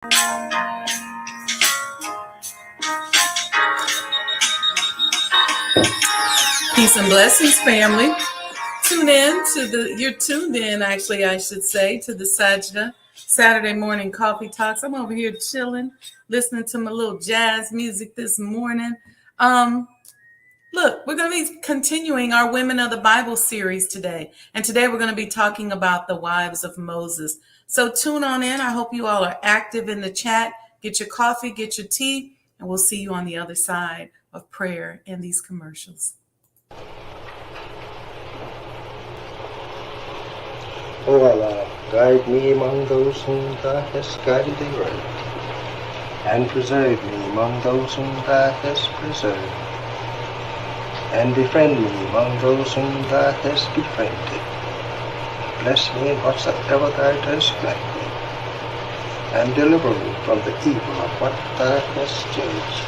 Peace and blessings, family. You're tuned in, actually, I should say, to the Sajdah Saturday morning coffee talks. I'm over here chilling, listening to my little jazz music this morning. Look, we're going to be continuing our Women of the Bible series today. And today we're going to be talking about the wives of Moses. So tune on in. I hope you all are active in the chat. Get your coffee, get your tea, and we'll see you on the other side of prayer and these commercials. O Allah, guide me among those whom Thou hast guided aright, and preserve me among those whom Thou hast preserved, and befriend me among those whom Thou hast befriended. Bless me in whatsoever Thou dost grant me, and deliver me from the evil of what Thou hast judged.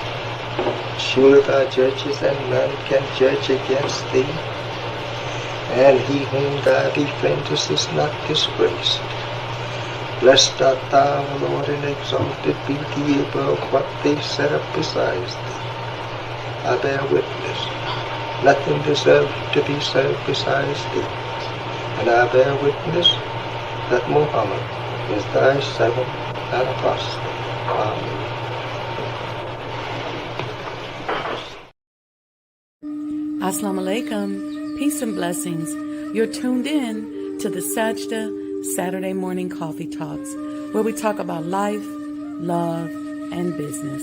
Surely Thou judgest, and none can judge against Thee. And he whom Thou befriendest is not disgraced. Blessed art Thou, O Lord, and exalted be Thee above what they set up besides Thee. I bear witness, nothing deserves to be served besides Thee. And I bear witness that Muhammad is Thy servant and apostle. Amen. Assalamu alaikum. Peace and blessings. You're tuned in to the Sajdah Saturday morning coffee talks, where we talk about life, love, and business.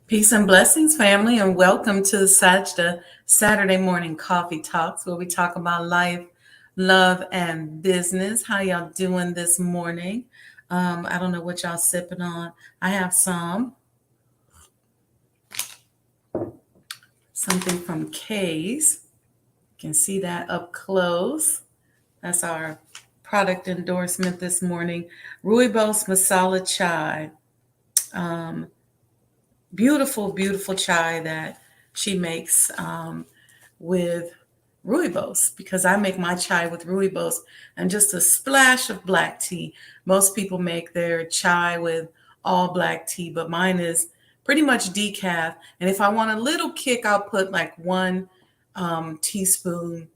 Peace and blessings, family, and welcome to the Sajdah Saturday morning coffee talks, where we talk about life, love, and business. How y'all doing this morning? I don't know what y'all sipping on. I have something from K's. You can see that up close. That's our product endorsement this morning. Rooibos Masala Chai. Beautiful, beautiful chai that she makes with rooibos, because I make my chai with rooibos and just a splash of black tea. Most people make their chai with all black tea, but mine is pretty much decaf. And if I want a little kick, I'll put like 1 teaspoon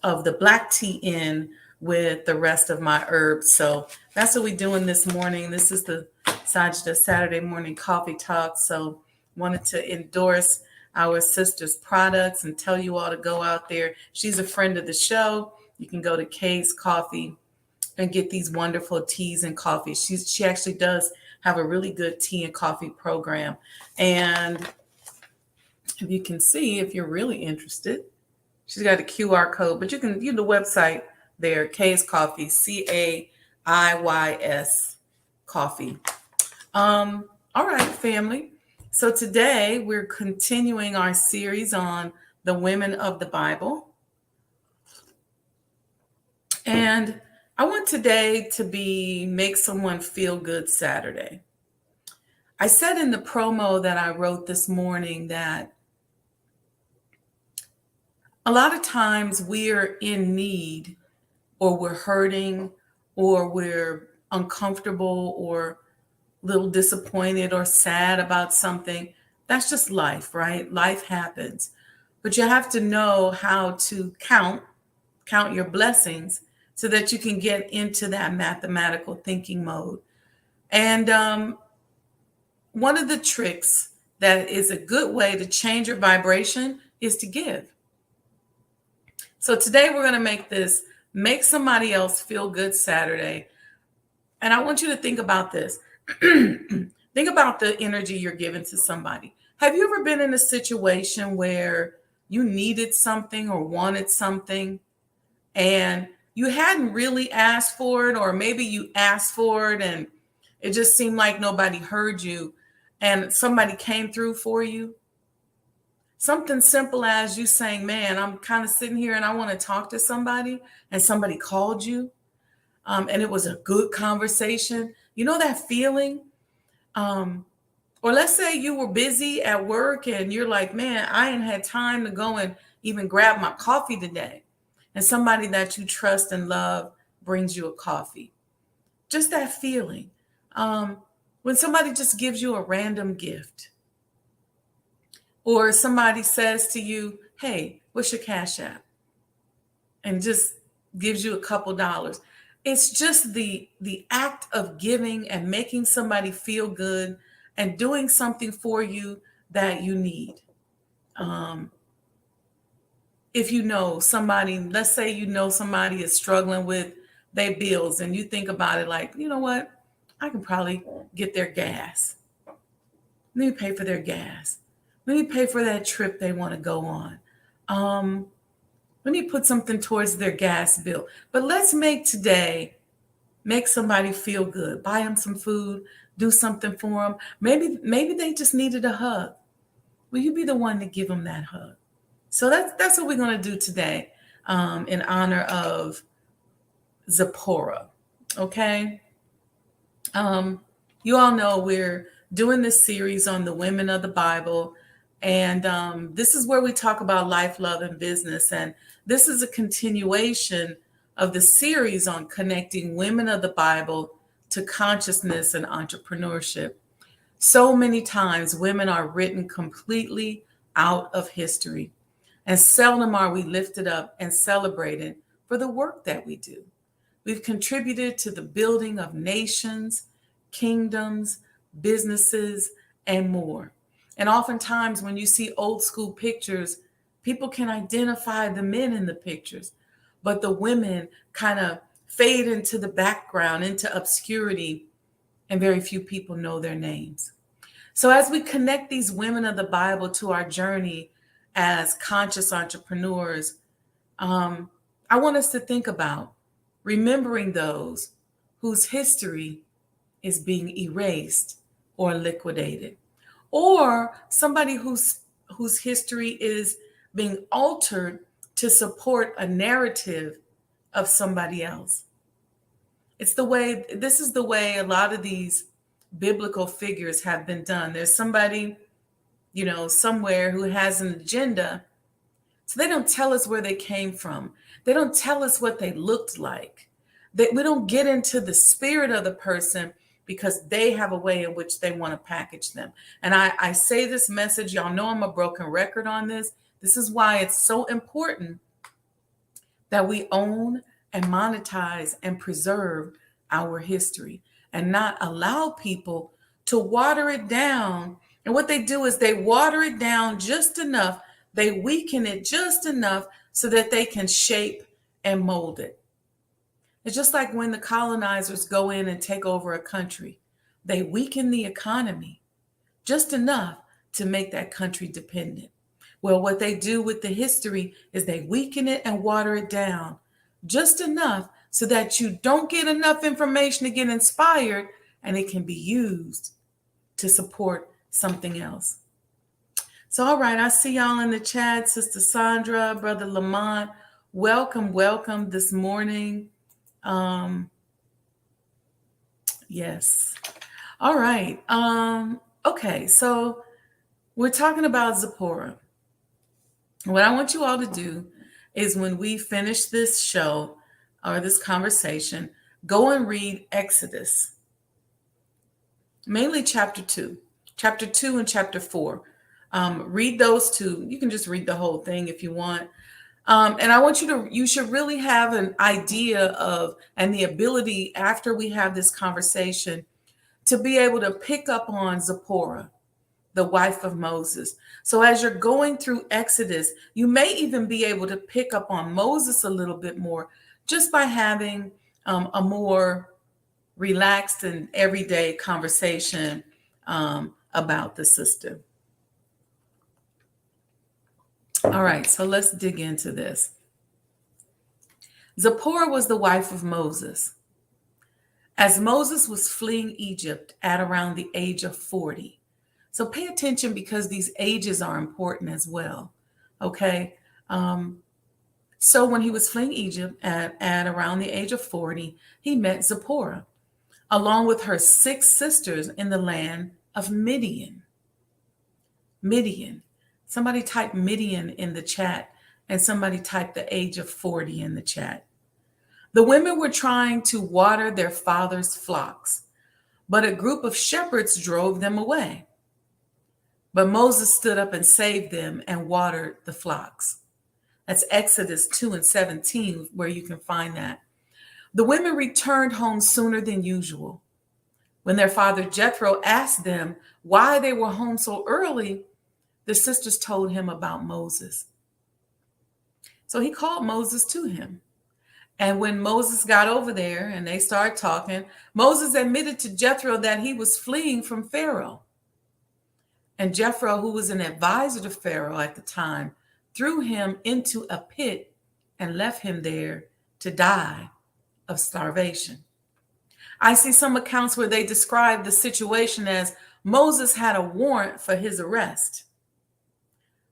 of the black tea in with the rest of my herbs. So that's what we're doing this morning. This is the Sajdah Saturday morning coffee talk. So wanted to endorse our sister's products and tell you all to go out there. She's a friend of the show. You can go to Kay's Coffee and get these wonderful teas and coffees. She actually does have a really good tea and coffee program. And if you can see, if you're really interested, she's got a QR code, but you can use the website there, Kay's Coffee, CAIYS Coffee. All right, family. So today we're continuing our series on the women of the Bible. And I want today to be Make Someone Feel Good Saturday. I said in the promo that I wrote this morning that a lot of times we're in need, or we're hurting, or we're uncomfortable, or a little disappointed or sad about something. That's just life, right? Life happens. But you have to know how to count your blessings so that you can get into that mathematical thinking mode. And one of the tricks that is a good way to change your vibration is to give. So today we're going to make this Make Somebody Else Feel Good Saturday. And I want you to think about this. Think about the energy you're giving to somebody. Have you ever been in a situation where you needed something or wanted something and you hadn't really asked for it, or maybe you asked for it and it just seemed like nobody heard you and somebody came through for you? Something simple as you saying, man, I'm kind of sitting here and I want to talk to somebody, and somebody called you, and it was a good conversation. You know that feeling? Or let's say you were busy at work and you're like, man, I ain't had time to go and even grab my coffee today. And somebody that you trust and love brings you a coffee. Just that feeling. When somebody just gives you a random gift, or somebody says to you, hey, what's your Cash App? And just gives you a couple dollars. It's just the act of giving and making somebody feel good and doing something for you that you need. If you know somebody, let's say you know somebody is struggling with their bills, and you think about it like, you know what? I can probably get their gas. Let me pay for their gas. Let me pay for that trip they want to go on. Let me put something towards their gas bill. But let's make today, make somebody feel good. Buy them some food, do something for them. Maybe they just needed a hug. Will you be the one to give them that hug? So that's what we're going to do today, in honor of Zipporah. Okay. You all know we're doing this series on the women of the Bible. And this is where we talk about life, love, and business. And this is a continuation of the series on connecting women of the Bible to consciousness and entrepreneurship. So many times women are written completely out of history, and seldom are we lifted up and celebrated for the work that we do. We've contributed to the building of nations, kingdoms, businesses, and more. And oftentimes when you see old school pictures, people can identify the men in the pictures, but the women kind of fade into the background, into obscurity, and very few people know their names. So as we connect these women of the Bible to our journey as conscious entrepreneurs, I want us to think about remembering those whose history is being erased or liquidated, or somebody whose history is being altered to support a narrative of somebody else. This is the way a lot of these biblical figures have been done. There's somebody, somewhere who has an agenda. So they don't tell us where they came from. They don't tell us what they looked like. We don't get into the spirit of the person because they have a way in which they want to package them. And I say this message, y'all know I'm a broken record on this. This is why it's so important that we own and monetize and preserve our history and not allow people to water it down. And what they do is they water it down just enough, they weaken it just enough so that they can shape and mold it. It's just like when the colonizers go in and take over a country, they weaken the economy just enough to make that country dependent. Well, what they do with the history is they weaken it and water it down just enough so that you don't get enough information to get inspired and it can be used to support something else. So, all right, I see y'all in the chat. Sister Sandra, Brother Lamont, welcome this morning. Yes. All right. Okay, so we're talking about Zipporah. What I want you all to do is when we finish this show or this conversation, go and read Exodus, mainly chapter 2 and chapter 4. Read those two. You can just read the whole thing if you want. And I want you should really have an idea of, and the ability after we have this conversation to be able to pick up on Zipporah, the wife of Moses. So as you're going through Exodus, you may even be able to pick up on Moses a little bit more just by having a more relaxed and everyday conversation about the sister. All right, so let's dig into this. Zipporah was the wife of Moses. As Moses was fleeing Egypt at around the age of 40. So pay attention because these ages are important as well. Okay. So when he was fleeing Egypt at around the age of 40, he met Zipporah, along with her 6 sisters in the land of Midian. Midian. Somebody type Midian in the chat, and somebody type the age of 40 in the chat. The women were trying to water their father's flocks, but a group of shepherds drove them away. But Moses stood up and saved them and watered the flocks. That's Exodus 2 and 17, where you can find that. The women returned home sooner than usual. When their father Jethro asked them why they were home so early, the sisters told him about Moses. So he called Moses to him. And when Moses got over there and they started talking, Moses admitted to Jethro that he was fleeing from Pharaoh. And Jethro, who was an advisor to Pharaoh at the time, threw him into a pit and left him there to die of starvation. I see some accounts where they describe the situation as Moses had a warrant for his arrest.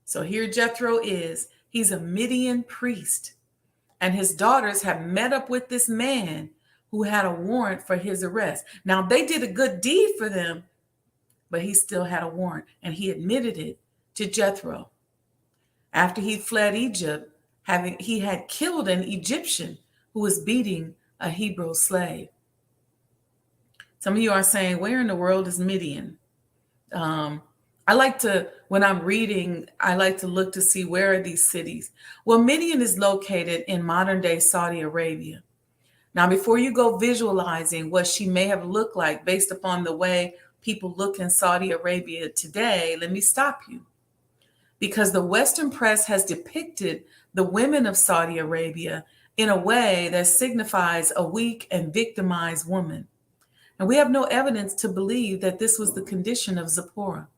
So here Jethro is. He's a Midian priest. And his daughters have met up with this man who had a warrant for his arrest. Now, they did a good deed for them, but he still had a warrant. And he admitted it to Jethro. After he fled Egypt, he had killed an Egyptian who was beating a Hebrew slave. Some of you are saying, where in the world is Midian? I like to, when I'm reading, I like to look to see where are these cities. Well, Midian is located in modern day Saudi Arabia. Now, before you go visualizing what she may have looked like based upon the way people look in Saudi Arabia today, let me stop you. Because the Western press has depicted the women of Saudi Arabia in a way that signifies a weak and victimized woman. And we have no evidence to believe that this was the condition of Zipporah.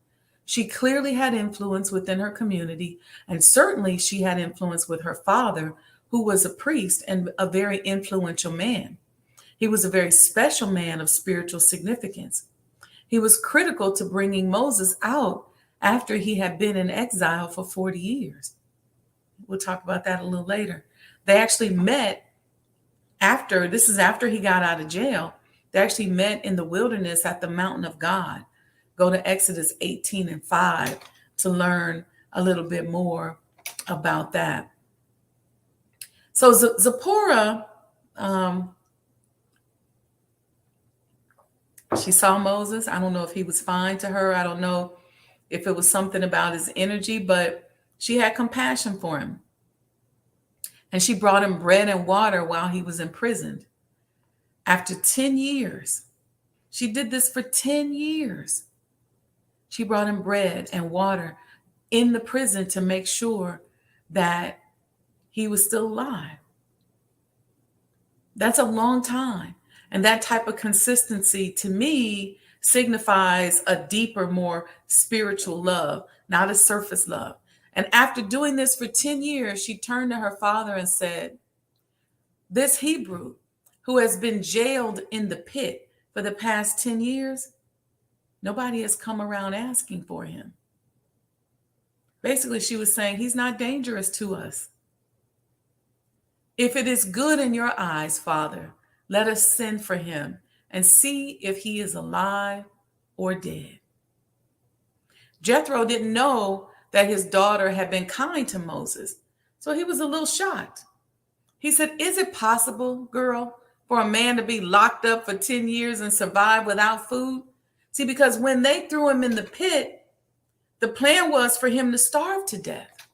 She clearly had influence within her community, and certainly she had influence with her father, who was a priest and a very influential man. He was a very special man of spiritual significance. He was critical to bringing Moses out after he had been in exile for 40 years. We'll talk about that a little later. They actually met after he got out of jail. They actually met in the wilderness at the mountain of God. Go to Exodus 18 and 5 to learn a little bit more about that. So Zipporah, she saw Moses. I don't know if he was fine to her. I don't know if it was something about his energy, but she had compassion for him. And she brought him bread and water while he was imprisoned. After 10 years, she did this for 10 years. She brought him bread and water in the prison to make sure that he was still alive. That's a long time. And that type of consistency to me signifies a deeper, more spiritual love, not a surface love. And after doing this for 10 years, she turned to her father and said, this Hebrew who has been jailed in the pit for the past 10 years, nobody has come around asking for him. Basically, she was saying, he's not dangerous to us. If it is good in your eyes, Father, let us send for him and see if he is alive or dead. Jethro didn't know that his daughter had been kind to Moses, so he was a little shocked. He said, is it possible, girl, for a man to be locked up for 10 years and survive without food? See, because when they threw him in the pit, the plan was for him to starve to death.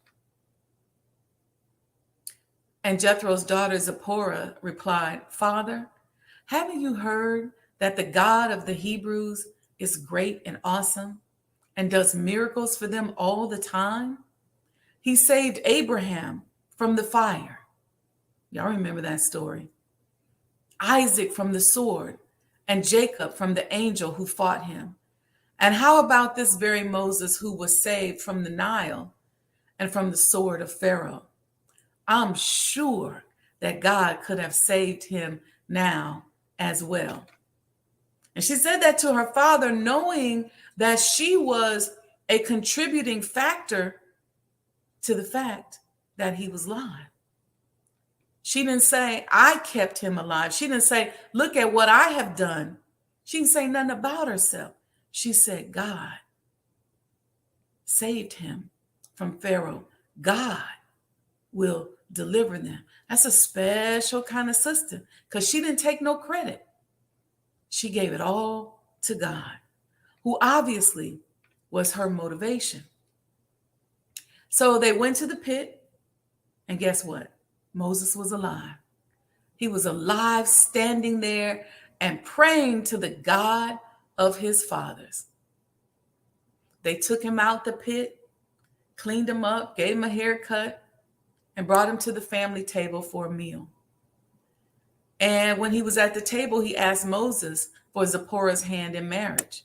And Jethro's daughter Zipporah replied, Father, haven't you heard that the God of the Hebrews is great and awesome and does miracles for them all the time? He saved Abraham from the fire. Y'all remember that story. Isaac from the sword and Jacob from the angel who fought him. And how about this very Moses who was saved from the Nile and from the sword of Pharaoh? I'm sure that God could have saved him now as well. And she said that to her father, knowing that she was a contributing factor to the fact that he was alive. She didn't say, I kept him alive. She didn't say, look at what I have done. She didn't say nothing about herself. She said, God saved him from Pharaoh. God will deliver them. That's a special kind of sister because she didn't take no credit. She gave it all to God, who obviously was her motivation. So they went to the pit, and guess what? Moses was alive. He was alive, standing there and praying to the God of his fathers. They took him out the pit, cleaned him up, gave him a haircut, and brought him to the family table for a meal. And when he was at the table, he asked Moses for Zipporah's hand in marriage.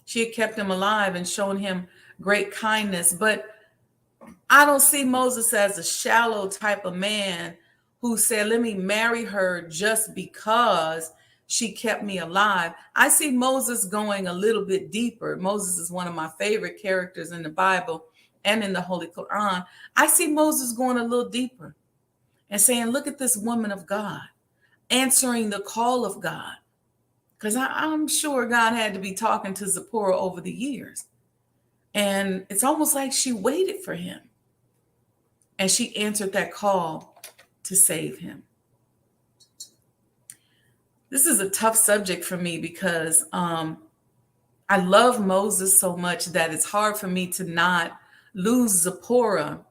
She had kept him alive and shown him great kindness, but I don't see Moses as a shallow type of man who said, let me marry her just because she kept me alive. I see Moses going a little bit deeper. Moses is one of my favorite characters in the Bible and in the Holy Quran. I see Moses going a little deeper and saying, look at this woman of God, answering the call of God. Because I'm sure God had to be talking to Zipporah over the years. And it's almost like she waited for him. And she answered that call to save him. This is a tough subject for me because I love Moses so much that it's hard for me to not lose Zipporah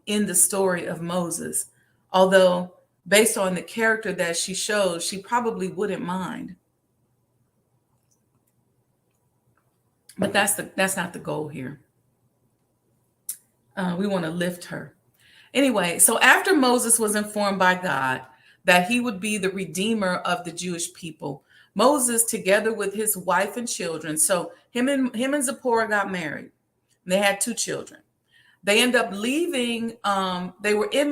in the story of Moses. Although based on the character that she shows, she probably wouldn't mind. But that's not the goal here. We want to lift her. Anyway, so after Moses was informed by God that he would be the redeemer of the Jewish people, Moses, together with his wife and children, so him and Zipporah got married. They had 2 children. They end up leaving. They were in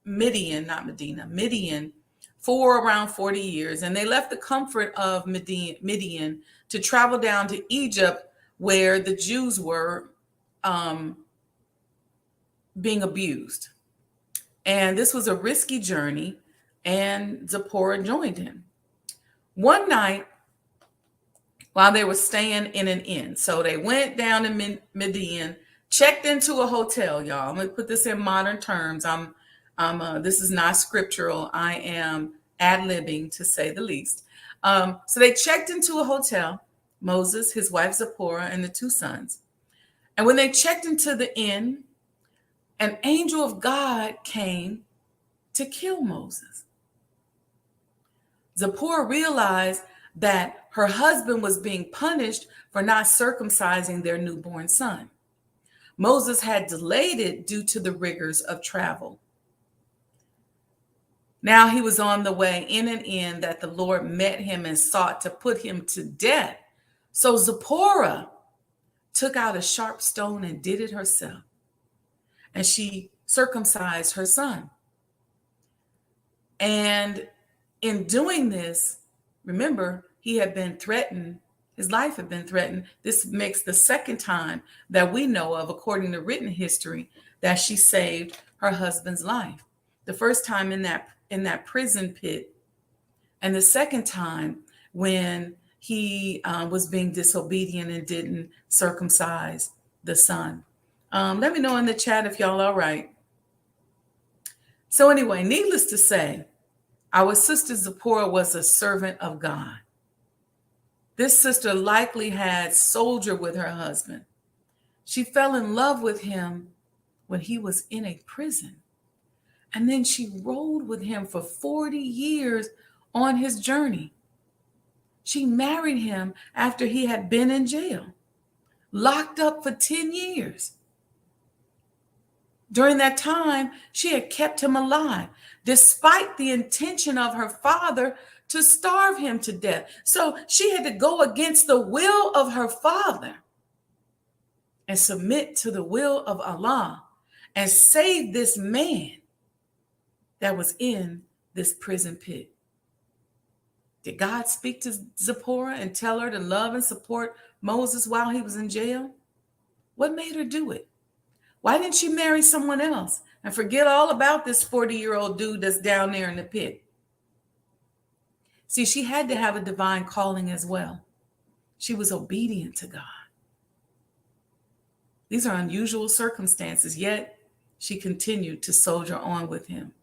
Midian for around 40 years. And they left the comfort of Midian to travel down to Egypt, where the Jews were being abused. And this was a risky journey, and Zipporah joined him. One night, while they were staying in an inn, so they went down to Midian, checked into a hotel, y'all. I'm going to put this in modern terms. This is not scriptural. I am ad-libbing, to say the least. So they checked into a hotel, Moses, his wife Zipporah, and the 2 sons. And when they checked into the inn, an angel of God came to kill Moses. Zipporah realized that her husband was being punished for not circumcising their newborn son. Moses had delayed it due to the rigors of travel. Now he was on the way in an inn that the Lord met him and sought to put him to death. So Zipporah took out a sharp stone and did it herself. And she circumcised her son. And in doing this, remember, he had been threatened. His life had been threatened. This makes the second time that we know of, according to written history, that she saved her husband's life. The first time in that prison pit, and the second time when he was being disobedient and didn't circumcise the son. Let me know in the chat if y'all all right. So anyway, needless to say, our sister Zipporah was a servant of God. This sister likely had soldiered with her husband. She fell in love with him when he was in a prison. And then she rode with him for 40 years on his journey. She married him after he had been in jail, locked up for 10 years. During that time, she had kept him alive, despite the intention of her father to starve him to death. So she had to go against the will of her father and submit to the will of Allah and save this man that was in this prison pit. Did God speak to Zipporah and tell her to love and support Moses while he was in jail? What made her do it? Why didn't she marry someone else and forget all about this 40-year-old dude that's down there in the pit? See, she had to have a divine calling as well. She was obedient to God. These are unusual circumstances, yet she continued to soldier on with him.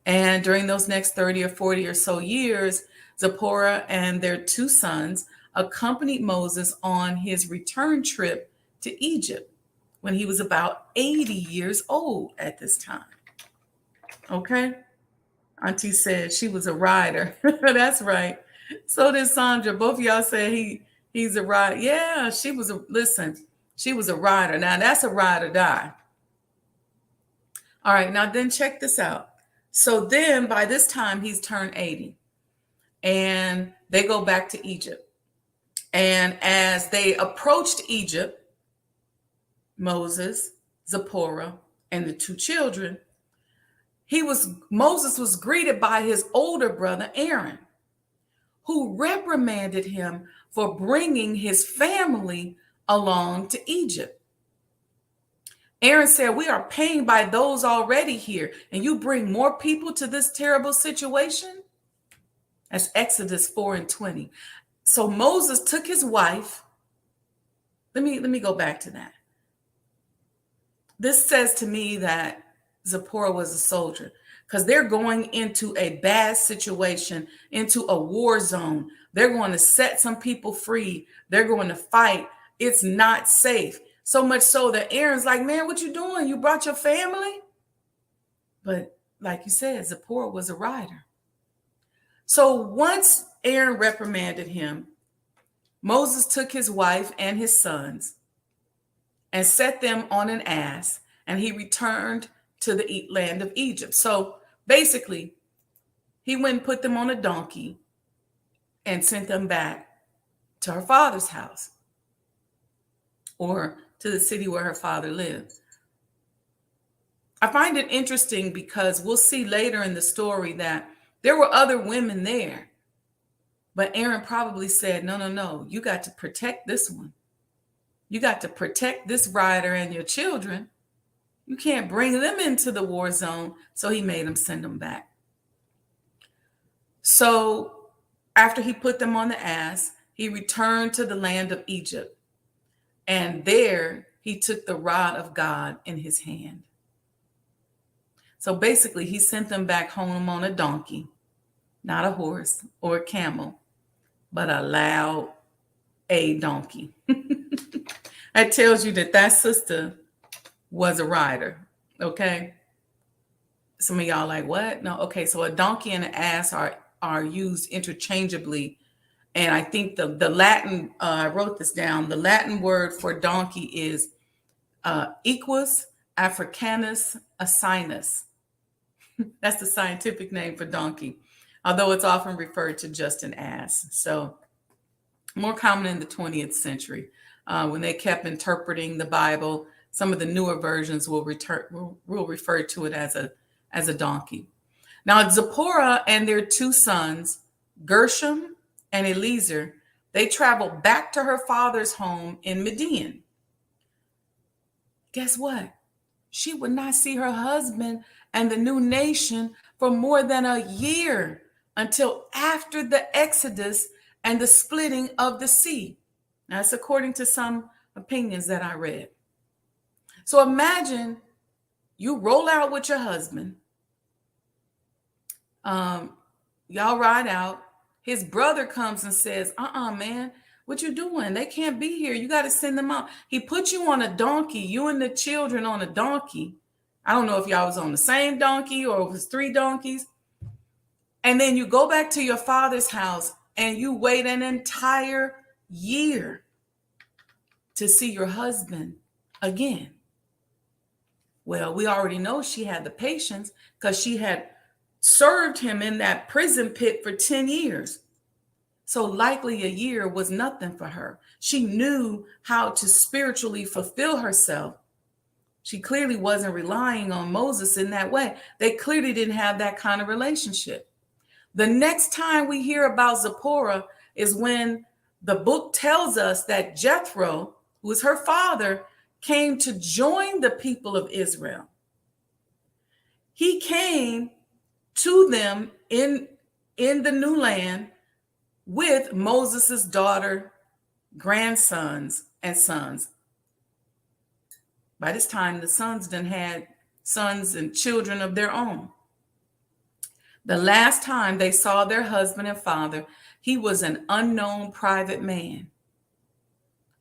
And during those next 30 or 40 or so years, Zipporah and their two sons accompanied Moses on his return trip to Egypt when he was about 80 years old at this time. Okay? Auntie said she was a rider. That's right. So did Sandra. Both of y'all said he's a rider. Yeah, she was a rider. Now that's a ride or die. All right, now then check this out. So then by this time he's turned 80 and they go back to Egypt. And as they approached Egypt, Moses, Zipporah, and the two children, Moses was greeted by his older brother, Aaron, who reprimanded him for bringing his family along to Egypt. Aaron said, "We are paying by those already here, and you bring more people to this terrible situation?" That's Exodus 4:20. So Moses took his wife. Let me go back to that. This says to me that Zipporah was a soldier because they're going into a bad situation, into a war zone. They're going to set some people free. They're going to fight. It's not safe. So much so that Aaron's like, "Man, what you doing? You brought your family?" But like you said, Zipporah was a rider. So once Aaron reprimanded him, Moses took his wife and his sons and set them on an ass, and he returned to the land of Egypt. So basically, he went and put them on a donkey and sent them back to her father's house or to the city where her father lived. I find it interesting because we'll see later in the story that there were other women there, but Aaron probably said, no, you got to protect this one. You got to protect this rider and your children. You can't bring them into the war zone. So he made them send them back. So after he put them on the ass, he returned to the land of Egypt. And there he took the rod of God in his hand. So basically he sent them back home on a donkey, not a horse or a camel, but a loud A donkey. That tells you that sister was a rider. Okay. Some of y'all like, what? No. Okay. So a donkey and an ass are used interchangeably. And I think the Latin, I wrote this down, the Latin word for donkey is equus africanus asinus. That's the scientific name for donkey, although it's often referred to just an ass. So more common in the 20th century when they kept interpreting the Bible. Some of the newer versions will refer to it as a donkey. Now, Zipporah and their two sons, Gershom and Eliezer, they traveled back to her father's home in Midian. Guess what? She would not see her husband and the new nation for more than a year until after the Exodus and the splitting of the sea. That's according to some opinions that I read. So imagine you roll out with your husband. Y'all ride out. His brother comes and says, man, what you doing? They can't be here. You got to send them out. He put you on a donkey, you and the children on a donkey. I don't know if y'all was on the same donkey or it was 3 donkeys. And then you go back to your father's house and you wait an entire year to see your husband again. Well, we already know she had the patience because she had served him in that prison pit for 10 years. So likely a year was nothing for her. She knew how to spiritually fulfill herself. She clearly wasn't relying on Moses in that way. They clearly didn't have that kind of relationship. The next time we hear about Zipporah is when the book tells us that Jethro, who was her father, came to join the people of Israel. He came to them in the new land with Moses' daughter, grandsons, and sons. By this time, the sons then had sons and children of their own. The last time they saw their husband and father, he was an unknown private man.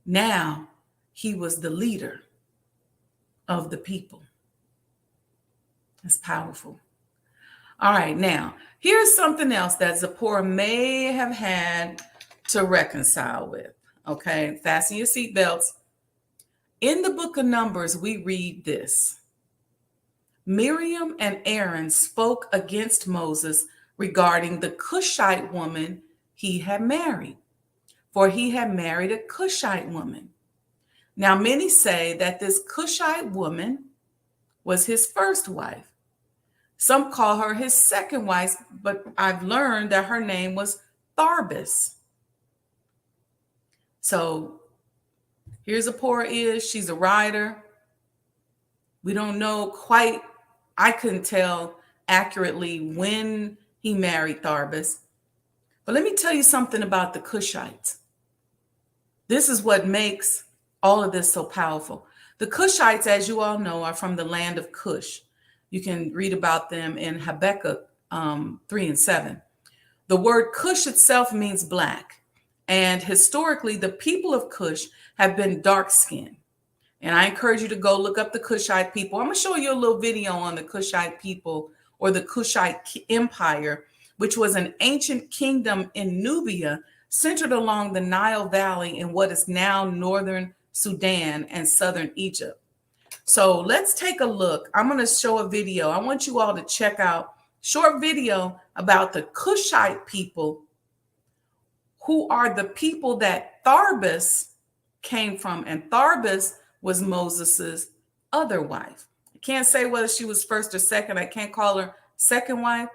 Now he was the leader of the people. That's powerful. All right, now, here's something else that Zipporah may have had to reconcile with. Okay, fasten your seatbelts. In the book of Numbers, we read this. Miriam and Aaron spoke against Moses regarding the Cushite woman he had married, for he had married a Cushite woman. Now, many say that this Cushite woman was his first wife. Some call her his second wife, but I've learned that her name was Tharbis. So here's Zipporah is. She's a rider. We don't know quite. I couldn't tell accurately when he married Tharbis. But let me tell you something about the Cushites. This is what makes all of this so powerful. The Cushites, as you all know, are from the land of Cush. You can read about them in Habakkuk 3 and 7. The word Cush itself means black. And historically, the people of Cush have been dark-skinned. And I encourage you to go look up the Cushite people. I'm going to show you a little video on the Cushite people or the Cushite Empire, which was an ancient kingdom in Nubia centered along the Nile Valley in what is now northern Sudan and southern Egypt. So let's take a look. I'm going to show a video. I want you all to check out a short video about the Cushite people, who are the people that Tharbis came from. And Tharbis was Moses's other wife. I can't say whether she was first or second. I can't call her second wife.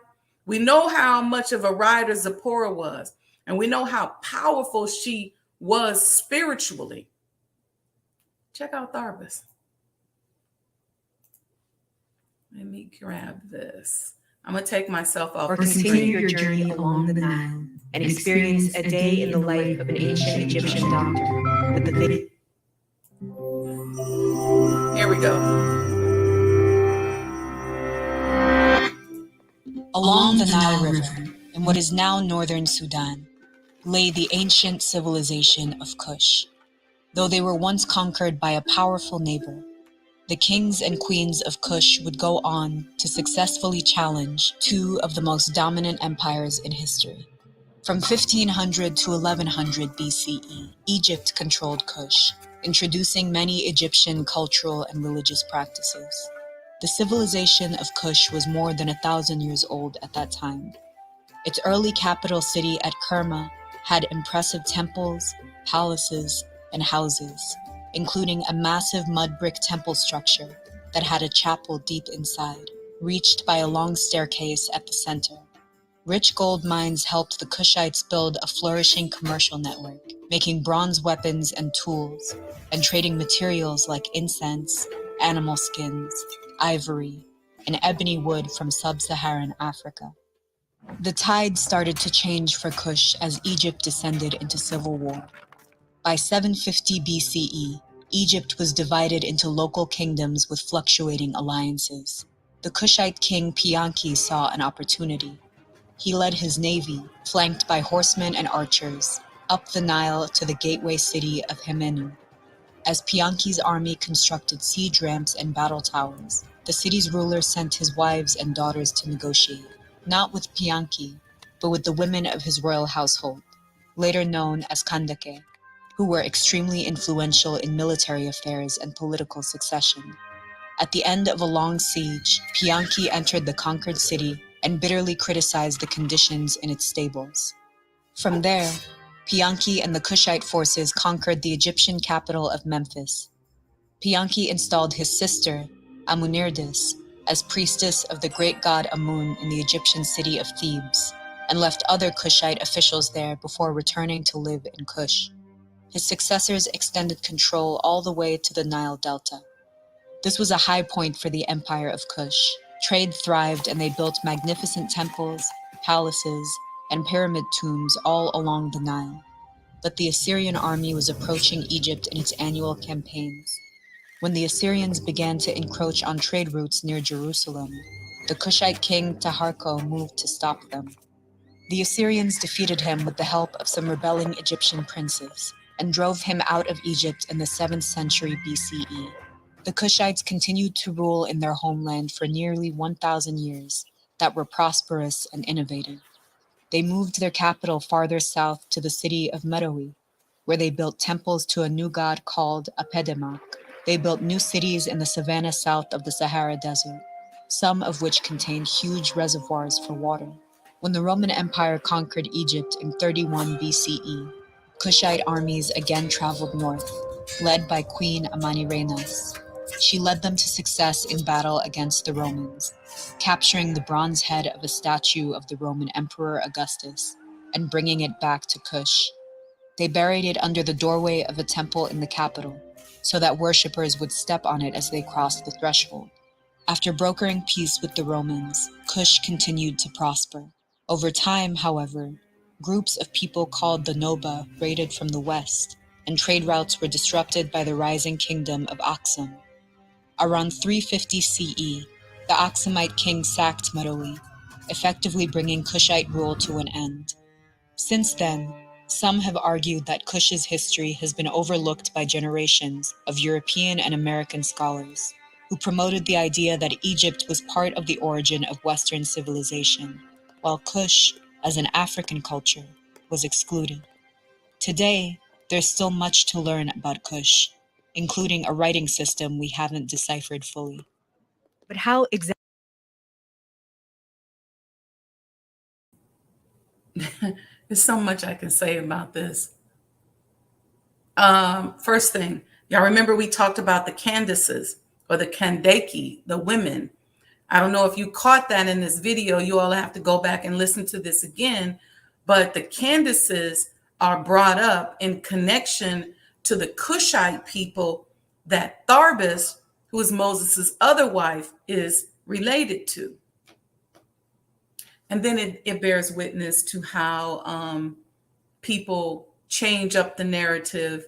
We know how much of a rider Zipporah was, and we know how powerful she was spiritually. Check out Tharbis. Let me grab this. I'm going to take myself off. Or continue your journey along the Nile and experience a day in the life of an ancient Egyptian doctor with the Here we go. Along the Nile River, in what is now northern Sudan, lay the ancient civilization of Kush. Though they were once conquered by a powerful neighbor, The kings and queens of Kush would go on to successfully challenge two of the most dominant empires in history. From 1500 to 1100 BCE, Egypt controlled Kush, introducing many Egyptian cultural and religious practices. The civilization of Kush was more than 1,000 years old at that time. Its early capital city at Kerma had impressive temples, palaces, and houses, including a massive mud brick temple structure that had a chapel deep inside, reached by a long staircase at the center. Rich gold mines helped the Kushites build a flourishing commercial network, making bronze weapons and tools, and trading materials like incense, animal skins, ivory, and ebony wood from sub-Saharan Africa. The tide started to change for Kush as Egypt descended into civil war. By 750 BCE, Egypt was divided into local kingdoms with fluctuating alliances. The Kushite king Pianki saw an opportunity. He led his navy, flanked by horsemen and archers, up the Nile to the gateway city of Hemenu. As Pianki's army constructed siege ramps and battle towers, the city's ruler sent his wives and daughters to negotiate, not with Pianki, but with the women of his royal household, later known as Kandake, who were extremely influential in military affairs and political succession. At the end of a long siege, Pianki entered the conquered city and bitterly criticized the conditions in its stables. From there, Pianki and the Kushite forces conquered the Egyptian capital of Memphis. Pianki installed his sister, Amunirdis, as priestess of the great god Amun in the Egyptian city of Thebes, and left other Kushite officials there before returning to live in Kush. His successors extended control all the way to the Nile Delta. This was a high point for the empire of Kush. Trade thrived and they built magnificent temples, palaces, and pyramid tombs all along the Nile. But the Assyrian army was approaching Egypt in its annual campaigns. When the Assyrians began to encroach on trade routes near Jerusalem, the Kushite king Taharko moved to stop them. The Assyrians defeated him with the help of some rebelling Egyptian princes and drove him out of Egypt in the 7th century BCE. The Kushites continued to rule in their homeland for nearly 1,000 years that were prosperous and innovative. They moved their capital farther south to the city of Meroe, where they built temples to a new god called Apedemak. They built new cities in the savanna south of the Sahara Desert, some of which contained huge reservoirs for water. When the Roman Empire conquered Egypt in 31 BCE, Kushite armies again traveled north, led by Queen Amanirenas. She led them to success in battle against the Romans, capturing the bronze head of a statue of the Roman Emperor Augustus and bringing it back to Kush. They buried it under the doorway of a temple in the capital, so that worshippers would step on it as they crossed the threshold. After brokering peace with the Romans, Kush continued to prosper. Over time, however, groups of people called the Noba raided from the west, and trade routes were disrupted by the rising kingdom of Aksum. Around 350 CE, the Aksumite king sacked Meroe, effectively bringing Kushite rule to an end. Since then, some have argued that Kush's history has been overlooked by generations of European and American scholars, who promoted the idea that Egypt was part of the origin of Western civilization, while Kush, as an African culture, was excluded. Today, there's still much to learn about Kush, including a writing system we haven't deciphered fully. But how exactly? There's so much I can say about this. First thing, y'all remember we talked about the Candaces or the Kandaki, the women. I don't know if you caught that in this video. You all have to go back and listen to this again. But the Candaces are brought up in connection to the Cushite people that Tharbus, who is Moses' other wife, is related to. And then it bears witness to how people change up the narrative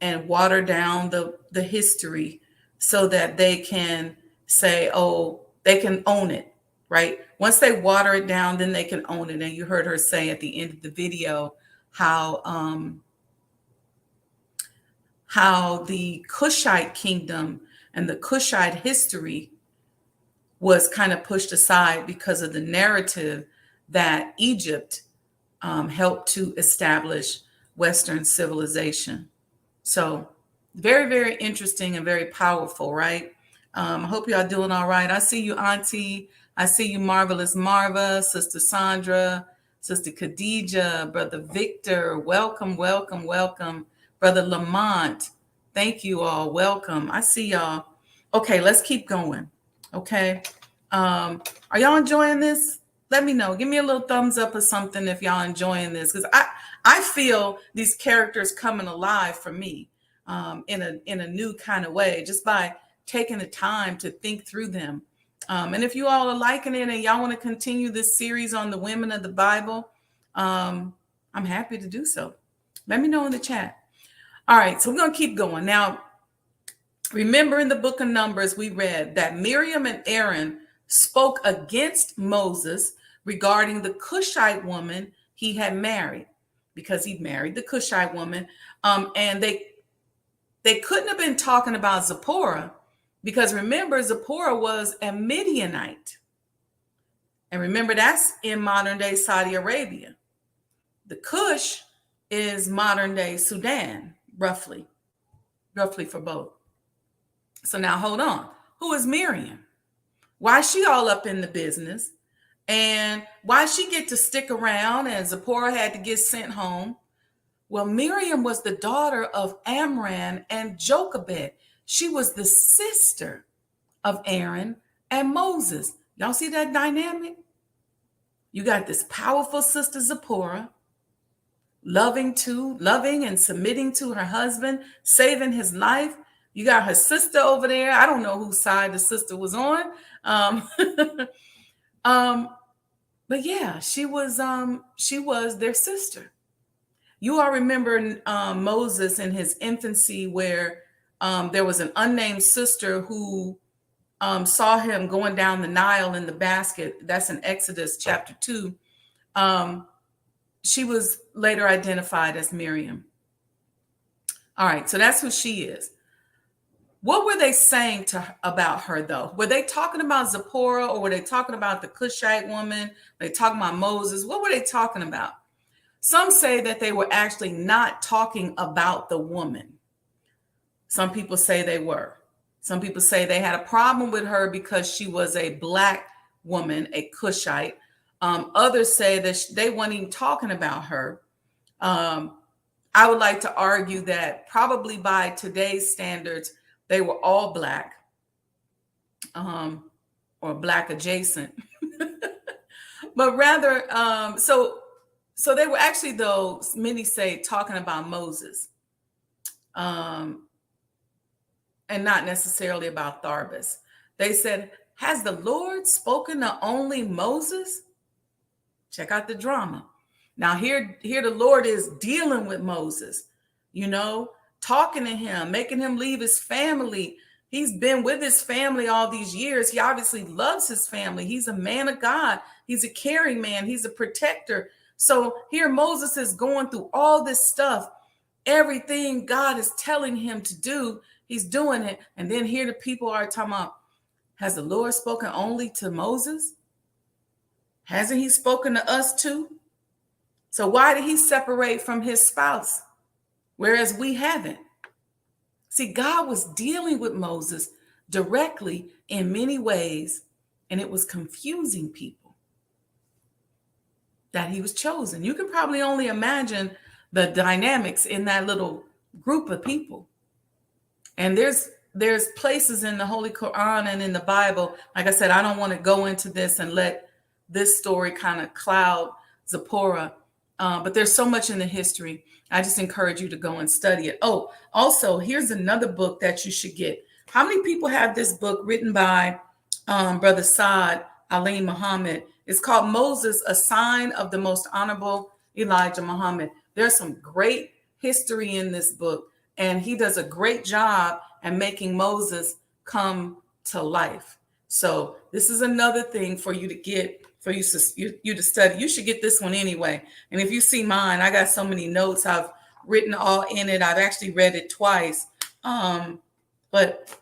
and water down the history so that they can say, oh, they can own it, right? Once they water it down, then they can own it. And you heard her say at the end of the video how how the Cushite kingdom and the Cushite history was kind of pushed aside because of the narrative that Egypt helped to establish Western civilization. So very, very interesting and very powerful, right? I hope y'all doing all right. I see you, Auntie. I see you, Marvelous Marva, Sister Sandra, Sister Khadija, Brother Victor. Welcome, welcome, welcome. Brother Lamont. Thank you all. Welcome. I see y'all. Okay, let's keep going. Okay. Are y'all enjoying this? Let me know. Give me a little thumbs up or something if y'all enjoying this, because I feel these characters coming alive for me in a new kind of way, just by taking the time to think through them. And if you all are liking it and y'all want to continue this series on the women of the Bible, I'm happy to do so. Let me know in the chat. All right, so we're going to keep going. Now, remember in the book of Numbers, we read that Miriam and Aaron spoke against Moses regarding the Cushite woman he had married, because he married the Cushite woman. And they couldn't have been talking about Zipporah, because remember, Zipporah was a Midianite. And remember, that's in modern day Saudi Arabia. The Cush is modern day Sudan, roughly for both. So now hold on. Who is Miriam? Why is she all up in the business? And why she get to stick around and Zipporah had to get sent home? Well, Miriam was the daughter of Amram and Jochebed. She was the sister of Aaron and Moses. Y'all see that dynamic? You got this powerful sister Zipporah, loving and submitting to her husband, saving his life. You got her sister over there. I don't know whose side the sister was on. But yeah, she was their sister. You all remember Moses in his infancy, where there was an unnamed sister who saw him going down the Nile in the basket. That's in Exodus chapter 2. She was later identified as Miriam. All right, so that's who she is. What were they saying about her, though? Were they talking about Zipporah, or were they talking about the Cushite woman? Were they talking about Moses? What were they talking about? Some say that they were actually not talking about the woman. Some people say they were. Some people say they had a problem with her because she was a Black woman, a Cushite. Others say that they weren't even talking about her. I would like to argue that probably by today's standards, they were all Black, or Black adjacent. But rather, so they were actually, though, many say, talking about Moses, and not necessarily about Tharbus. They said, has the Lord spoken to only Moses? Check out the drama. Now here the Lord is dealing with Moses, talking to him, making him leave his family. He's been with his family all these years. He obviously loves his family. He's a man of God. He's a caring man. He's a protector. So here Moses is going through all this stuff. Everything God is telling him to do, he's doing it. And then here the people are talking about, has the Lord spoken only to Moses? Hasn't he spoken to us too? So why did he separate from his spouse, whereas we haven't? See, God was dealing with Moses directly in many ways, and it was confusing people that he was chosen. You can probably only imagine the dynamics in that little group of people. And there's places in the Holy Quran and in the Bible, like I said, I don't want to go into this and let this story kind of cloud Zipporah. But there's so much in the history. I just encourage you to go and study it. Oh, also, here's another book that you should get. How many people have this book written by Brother Saad Alim Muhammad? It's called Moses, A Sign of the Most Honorable Elijah Muhammad. There's some great history in this book, and he does a great job at making Moses come to life. So this is another thing for you to get, for you to study. You should get this one anyway. And if you see mine, I got so many notes I've written all in it. I've actually read it twice, but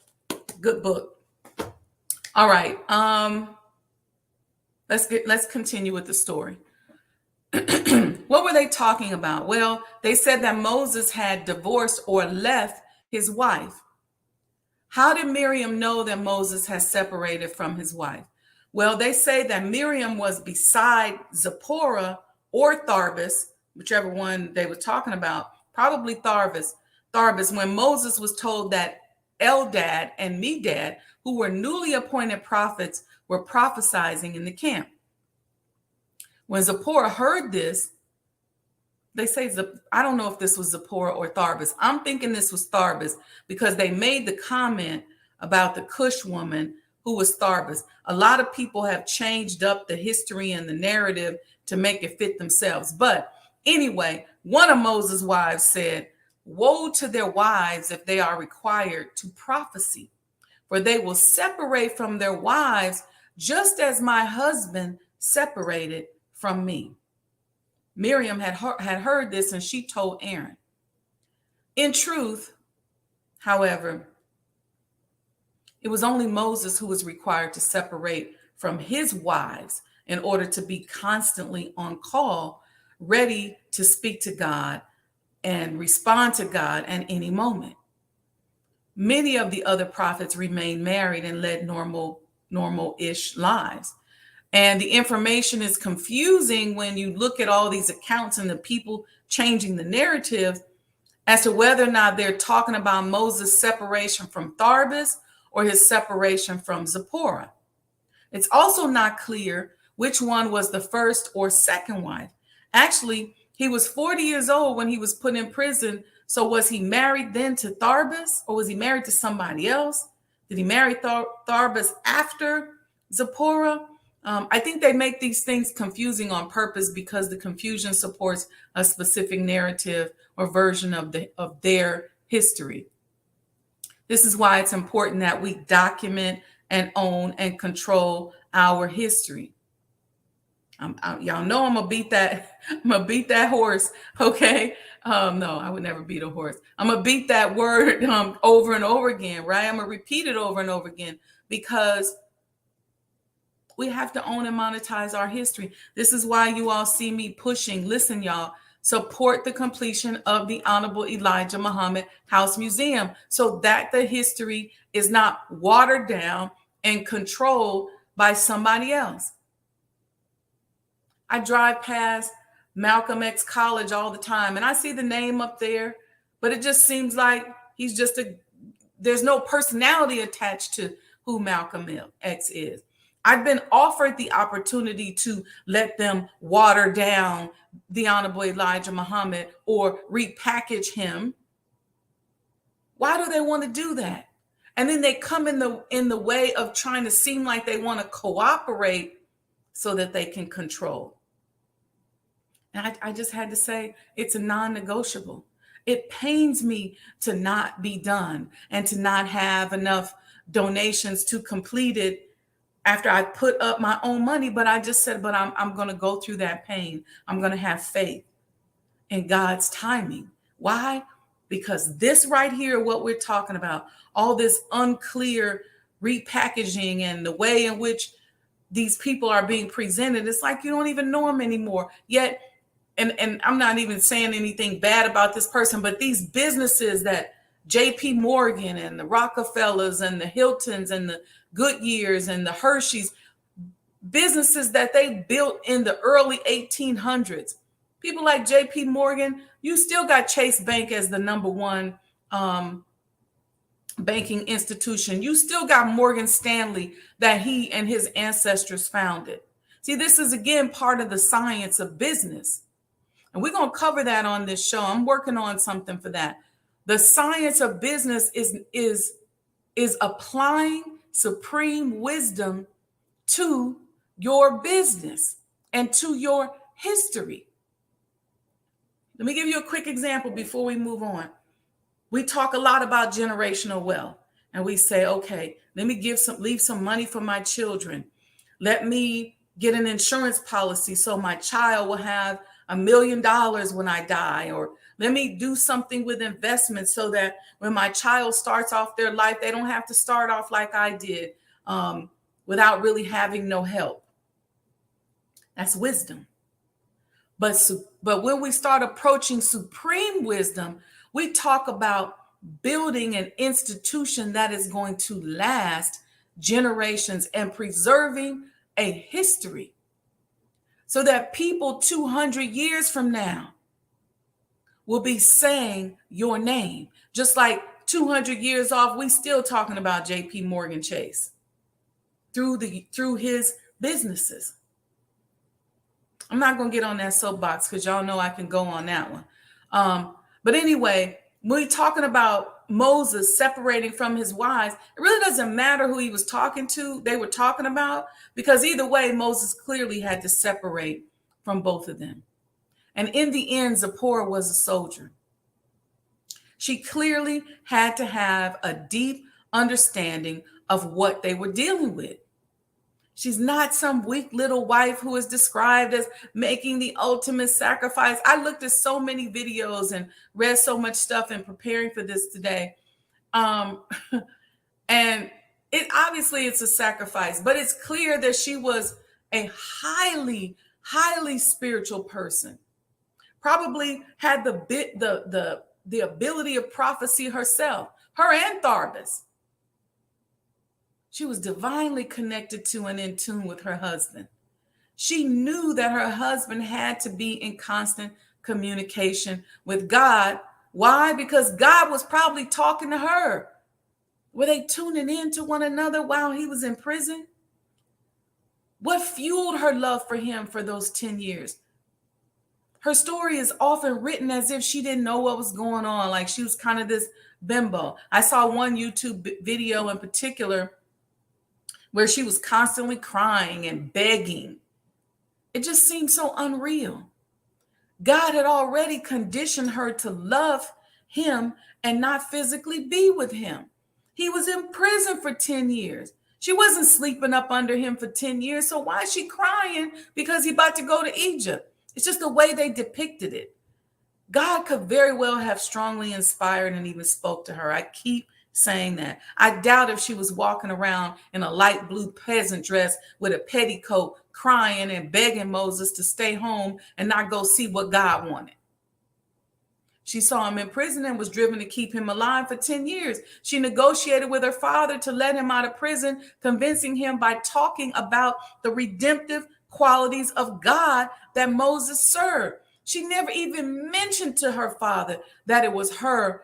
good book. All right, let's continue with the story. What were they talking about? Well, they said that Moses had divorced or left his wife. How did Miriam know that Moses had separated from his wife? Well, they say that Miriam was beside Zipporah or Tharbus, whichever one they were talking about, probably Tharbus, when Moses was told that Eldad and Medad, who were newly appointed prophets, were prophesying in the camp. When Zipporah heard this, they say, I don't know if this was Zipporah or Tharbus. I'm thinking this was Tharbus because they made the comment about the Cush woman who was Tharbus. A lot of people have changed up the history and the narrative to make it fit themselves. But anyway, one of Moses' wives said, "Woe to their wives if they are required to prophesy, for they will separate from their wives just as my husband separated from me." Miriam had heard this and she told Aaron. In truth, however, it was only Moses who was required to separate from his wives in order to be constantly on call, ready to speak to God and respond to God at any moment. Many of the other prophets remained married and led normal-ish lives. And the information is confusing when you look at all these accounts and the people changing the narrative as to whether or not they're talking about Moses' separation from Tharbus or his separation from Zipporah. It's also not clear which one was the first or second wife. Actually, he was 40 years old when he was put in prison. So was he married then to Tharbus, or was he married to somebody else? Did he marry Tharbus after Zipporah? I think they make these things confusing on purpose because the confusion supports a specific narrative or version of their history. This is why it's important that we document and own and control our history. Y'all know I'm gonna beat that horse, okay? No, I would never beat a horse. I'm gonna beat that word over and over again, right? I'm gonna repeat it over and over again because we have to own and monetize our history. This is why you all see me pushing. Listen, y'all, support the completion of the Honorable Elijah Muhammad House Museum so that the history is not watered down and controlled by somebody else. I drive past Malcolm X College all the time and I see the name up there, but it just seems like there's no personality attached to who Malcolm X is. I've been offered the opportunity to let them water down the Honorable Elijah Muhammad or repackage him. Why do they want to do that? And then they come in the way of trying to seem like they want to cooperate so that they can control. And I just had to say, it's a non-negotiable. It pains me to not be done and to not have enough donations to complete it after I put up my own money. But I just said, but I'm going to go through that pain. I'm going to have faith in God's timing. Why? Because this right here, what we're talking about, all this unclear repackaging and the way in which these people are being presented, it's like you don't even know them anymore. Yet, and I'm not even saying anything bad about this person, but these businesses that JP Morgan and the Rockefellers and the Hiltons and the Goodyears and the Hershey's, businesses that they built in the early 1800s. People like JP Morgan, you still got Chase Bank as the number one banking institution. You still got Morgan Stanley that he and his ancestors founded. See, this is again part of the science of business. And we're going to cover that on this show. I'm working on something for that. The science of business is applying supreme wisdom to your business and to your history. Let me give you a quick example before we move on. We talk a lot about generational wealth and we say, okay, let me leave some money for my children. Let me get an insurance policy so my child will have $1 million when I die, or Let me do something with investments so that when my child starts off their life, they don't have to start off like I did, without really having no help. That's wisdom. But when we start approaching supreme wisdom, we talk about building an institution that is going to last generations and preserving a history so that people 200 years from now will be saying your name. Just like 200 years off, we still talking about JP Morgan Chase through his businesses. I'm not going to get on that soapbox because y'all know I can go on that one. But anyway, when we're talking about Moses separating from his wives, it really doesn't matter who he was talking to, they were talking about, because either way, Moses clearly had to separate from both of them. And in the end, Zipporah was a soldier. She clearly had to have a deep understanding of what they were dealing with. She's not some weak little wife who is described as making the ultimate sacrifice. I looked at so many videos and read so much stuff in preparing for this today. And it obviously it's a sacrifice, but it's clear that she was a highly, highly spiritual person. Probably had the ability of prophecy herself, her and Tharbus. She was divinely connected to and in tune with her husband. She knew that her husband had to be in constant communication with God. Why? Because God was probably talking to her. Were they tuning in to one another while he was in prison? What fueled her love for him for those 10 years? Her story is often written as if she didn't know what was going on, like she was kind of this bimbo. I saw one YouTube video in particular where she was constantly crying and begging. It just seemed so unreal. God had already conditioned her to love him and not physically be with him. He was in prison for 10 years. She wasn't sleeping up under him for 10 years. So why is she crying because he's about to go to Egypt? It's just the way they depicted it. God could very well have strongly inspired and even spoke to her. I keep saying that. I doubt if she was walking around in a light blue peasant dress with a petticoat, crying and begging Moses to stay home and not go see what God wanted. She saw him in prison and was driven to keep him alive for 10 years. She negotiated with her father to let him out of prison, convincing him by talking about the redemptive qualities of God that Moses served. She never even mentioned to her father that it was her,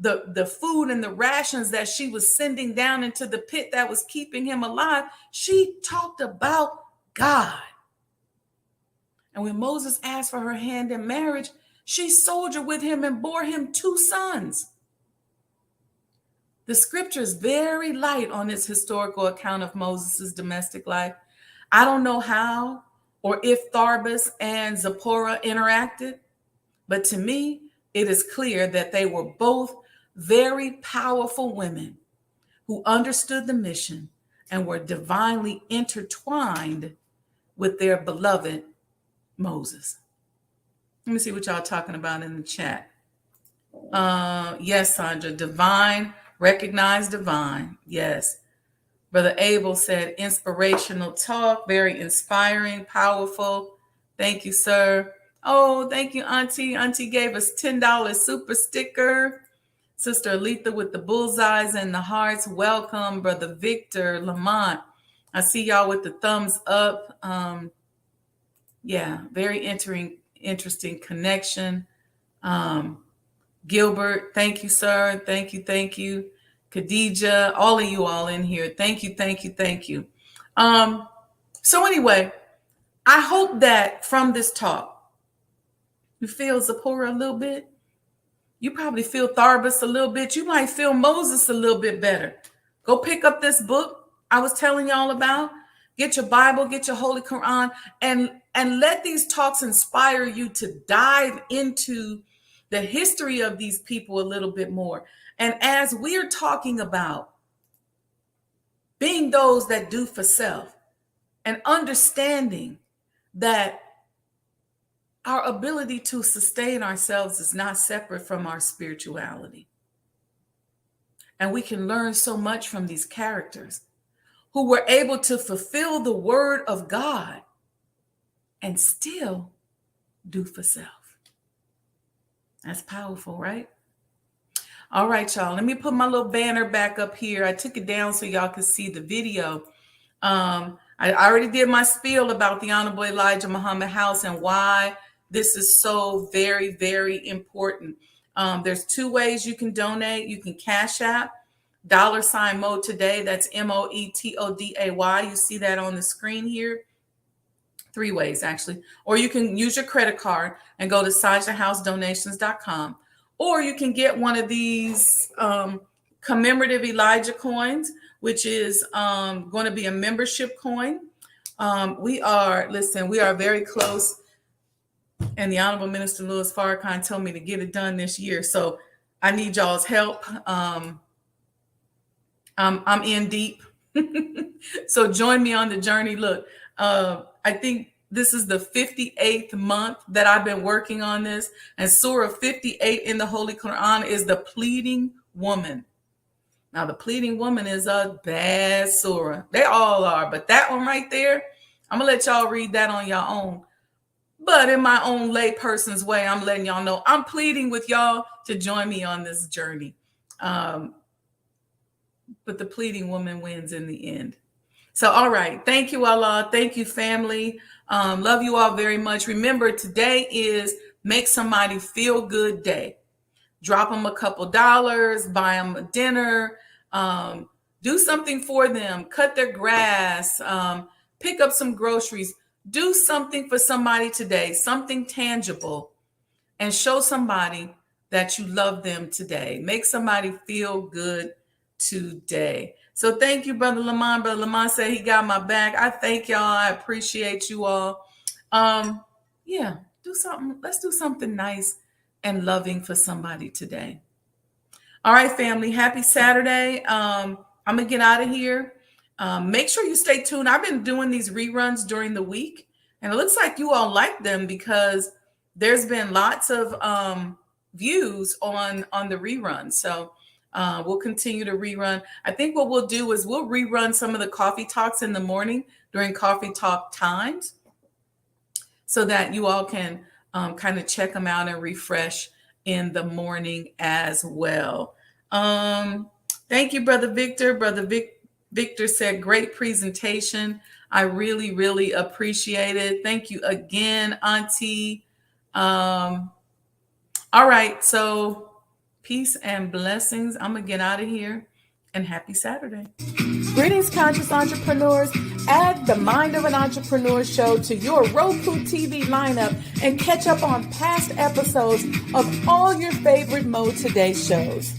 the food and the rations that she was sending down into the pit that was keeping him alive. She talked about God. And when Moses asked for her hand in marriage, she soldiered with him and bore him 2 sons. The scripture is very light on this historical account of Moses' domestic life. I don't know how or if Tharbus and Zipporah interacted, but to me, it is clear that they were both very powerful women who understood the mission and were divinely intertwined with their beloved Moses. Let me see what y'all talking about in the chat. Yes, Sandra, divine, recognize divine. Yes. Brother Abel said inspirational talk, very inspiring, powerful. Thank you, sir. Oh, thank you, Auntie. Auntie gave us $10 super sticker. Sister Aletha with the bullseyes and the hearts. Welcome, Brother Victor Lamont. I see y'all with the thumbs up. Yeah, very interesting connection. Gilbert, thank you, sir. Thank you, thank you. Khadija, all of you all in here. Thank you, thank you, thank you. So anyway, I hope that from this talk, you feel Zipporah a little bit. You probably feel Tharbus a little bit. You might feel Moses a little bit better. Go pick up this book I was telling y'all about. Get your Bible, get your Holy Quran, and let these talks inspire you to dive into the history of these people a little bit more. And as we're talking about being those that do for self and understanding that our ability to sustain ourselves is not separate from our spirituality. And we can learn so much from these characters who were able to fulfill the word of God and still do for self. That's powerful, right? All right, y'all. Let me put my little banner back up here. I took it down so y'all could see the video. I already did my spiel about the Honorable Elijah Muhammad House and why this is so very, very important. There's two ways you can donate. You can Cash App, $Mo Today. That's MOETODAY. You see that on the screen here. Three ways, actually. Or you can use your credit card and go to SajdahHouseDonations.com. Or you can get one of these commemorative Elijah coins, which is going to be a membership coin. We are very close. And the Honorable Minister Louis Farrakhan told me to get it done this year. So I need y'all's help. I'm in deep. So join me on the journey. Look, I think this is the 58th month that I've been working on this. And Surah 58 in the Holy Quran is the pleading woman. Now, the pleading woman is a bad surah. They all are. But that one right there, I'm going to let y'all read that on your own. But in my own lay person's way, I'm letting y'all know I'm pleading with y'all to join me on this journey. But the pleading woman wins in the end. So, all right. Thank you, Allah. Thank you, family. Love you all very much. Remember, today is Make Somebody Feel Good Day. Drop them a couple dollars, buy them a dinner, do something for them, cut their grass, pick up some groceries, do something for somebody today, something tangible, and show somebody that you love them today. Make somebody feel good today. So thank you, Brother Lamont. Brother Lamont said he got my back. I thank y'all. I appreciate you all. Do something. Let's do something nice and loving for somebody today. All right, family. Happy Saturday. I'm going to get out of here. Make sure you stay tuned. I've been doing these reruns during the week, and it looks like you all like them because there's been lots of views on the rerun. So we'll continue to rerun. I think what we'll do is we'll rerun some of the coffee talks in the morning during coffee talk times so that you all can kind of check them out and refresh in the morning as well. Thank you, Brother Victor. Brother Victor said, great presentation. I really, really appreciate it. Thank you again, Auntie. All right. So peace and blessings. I'm going to get out of here and happy Saturday. Greetings, conscious entrepreneurs. Add the Mind of an Entrepreneur show to your Roku TV lineup and catch up on past episodes of all your favorite Mo Today shows.